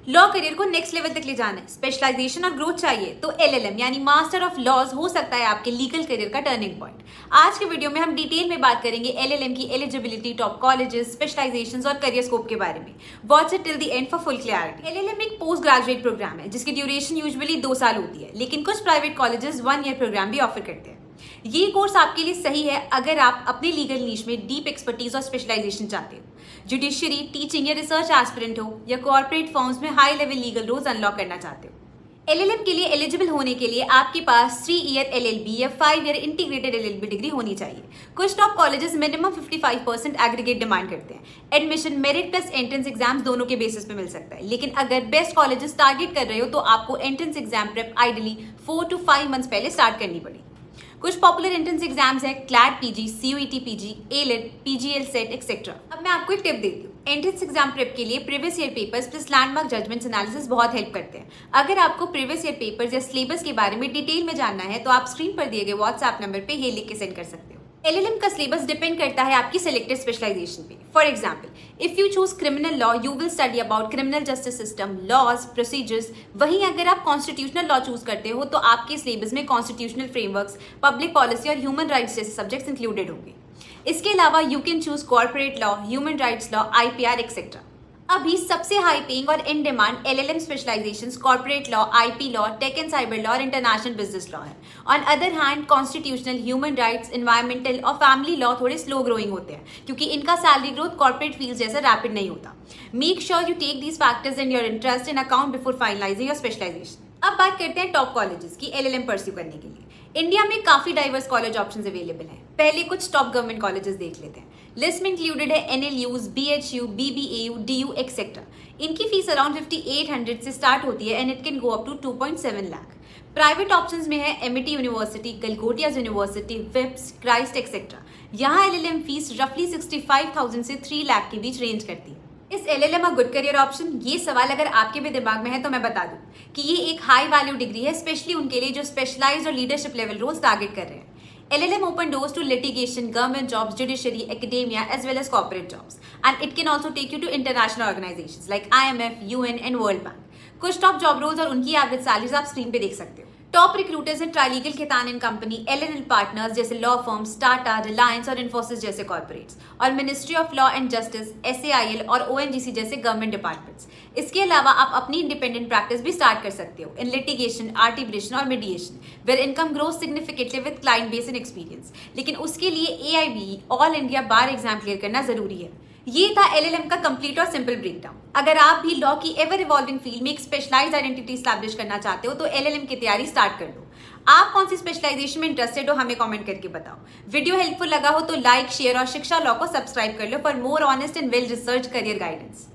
Law career को next level तक ले जाना है, स्पेशलाइजेशन और ग्रोथ चाहिए तो एलएलएम यानी मास्टर ऑफ लॉज हो सकता है आपके लीगल करियर का टर्निंग पॉइंट। आज के वीडियो में हम डिटेल में बात करेंगे एलएलएम की एलिजिबिलिटी, टॉप कॉलेजेस, स्पेशलाइजेशंस और करियर स्कोप के बारे में। Watch it till the end for full clarity. LLM एक पोस्ट ग्रेजुएट प्रोग्राम है जिसकी ड्यूरेशन यूजुअली 2 साल होती है, लेकिन कुछ प्राइवेट कॉलेजेस 1 ईयर प्रोग्राम भी ऑफर करते हैं। ये कोर्स आपके लिए सही है अगर आप अपने लीगल नीश में डीप एक्सपर्टीज और स्पेशलाइजेशन चाहते हो, जुडिशियरी, टीचिंग या रिसर्च एस्पिरेंट हो, या कॉर्पोरेट फर्म्स में high level legal roles unlock करना चाहते हो। एलएलएम के लिए एलिजिबल होने के लिए आपके पास 3 ईयर एलएलबी या 5 ईयर इंटीग्रेटेड एलएलबी डिग्री होनी चाहिए। कुछ top colleges minimum 55% aggregate demand करते हैं। Admission merit plus entrance exams दोनों के बेसिस पे मिल सकता है, लेकिन अगर बेस्ट कॉलेजेस टारगेट कर रहे हो तो आपको entrance exam prep ideally 4 to 5 months पहले स्टार्ट करनी पड़ेगी। कुछ पॉपुलर एंट्रेंस एग्जाम्स हैं CLAT PG, CUET PG, elite, PGL set etcetera. अब मैं आपको एक टिप देती हूँ, एंट्रेंस एग्जाम प्रेप के लिए previous year papers plus landmark judgments analysis बहुत हेल्प करते हैं। अगर आपको प्रीवियस ईयर पेपर्स या सिलेबस के बारे में डिटेल में जानना है तो आप स्क्रीन पर दिए गए व्हाट्सएप नंबर पे ये लिख के सेंड कर सकते हो। एलएलएम का सिलेबस डिपेंड करता है आपकी सिलेक्टेड स्पेशलाइजेशन पे। For example, if you choose criminal law you will study about criminal justice system, laws, procedures. वहीं अगर आप कॉन्स्टिट्यूशनल लॉ चूज करते हो तो आपके सिलेबस में कॉन्स्टिट्यूशनल फ्रेमवर्क्स, पब्लिक पॉलिसी और ह्यूमन राइट्स जैसे सब्जेक्ट्स इंक्लूडेड होंगे। इसके अलावा you can choose corporate law, human rights law, IPR etcetera. अभी सबसे हाई पेइंग और in demand LLM specializations corporate law, IP law, tech and cyber law और international business law है। On other hand constitutional, human rights, environmental और family law थोड़े slow growing होते हैं क्योंकि इनका सैलरी ग्रोथ कॉर्पोरेट फील्ड जैसा रैपिड नहीं होता। Make sure you take these factors in your interest in account before finalizing your specialization. अब बात करते हैं टॉप कॉलेजेस की एलएलएम परस्यू करने के लिए। इंडिया में काफी डाइवर्स कॉलेज ऑप्शंस अवेलेबल हैं। पहले कुछ टॉप गवर्नमेंट कॉलेजेस देख लेते हैं। लिस्ट में इंक्लूडेड है NLUs, BHU, BBAU, DU etcetera. इनकी फीस अराउंड 5800 से स्टार्ट होती है and it can go up to 2.7 lakh. Private options में है Amity university, Galgotia university, VIPS, Christ etcetera. यहाँ एलएलएम फीस रफली 65,000 से 3 लाख के बीच रेंज करती है। इस LLM a good career option? ये सवाल अगर आपके भी दिमाग में है तो मैं बता दूं कि ये एक हाई वैल्यू डिग्री है, स्पेशली उनके लिए जो स्पेशलाइज्ड और लीडरशिप लेवल रोल्स टारगेट कर रहे हैं। LLM open doors to litigation, government jobs, judiciary, academia, as well as corporate jobs. And it can also take you to international organizations like IMF, UN and World Bank. कुछ top job roles और उनकी average salaries आप screen पे देख सकते हो। Top recruiters हैं Trilegal, Khaitan and company, LNL partners जैसे लॉ फर्म्स, टाटा, रिलायंस और इन्फोसिस जैसे कॉर्पोरेट्स, और ministry of law and justice, SAIL और ONGC जैसे गवर्नमेंट डिपार्टमेंट्स। इसके अलावा आप अपनी इंडिपेंडेंट प्रैक्टिस भी स्टार्ट कर सकते हो इन लिटिगेशन, आर्टिब्रेशन और mediation, where income grows significantly with client base and experience. लेकिन उसके लिए AIB all India bar exam clear करना जरूरी है। ये था एलएलएम का कंप्लीट और सिंपल ब्रेकडाउन। अगर आप भी लॉ की एवर इवॉल्विंग फील्ड में एक स्पेशलाइज्ड आइडेंटिटी स्टैब्लिश करना चाहते हो तो एलएलएम की तैयारी स्टार्ट कर लो। आप कौन सी स्पेशलाइजेशन में इंटरेस्टेड हो हमें कमेंट करके बताओ। वीडियो हेल्पफुल लगा हो तो लाइक, शेयर और शिक्षा लॉ को सब्सक्राइब कर लो for more honest and well research career guidance.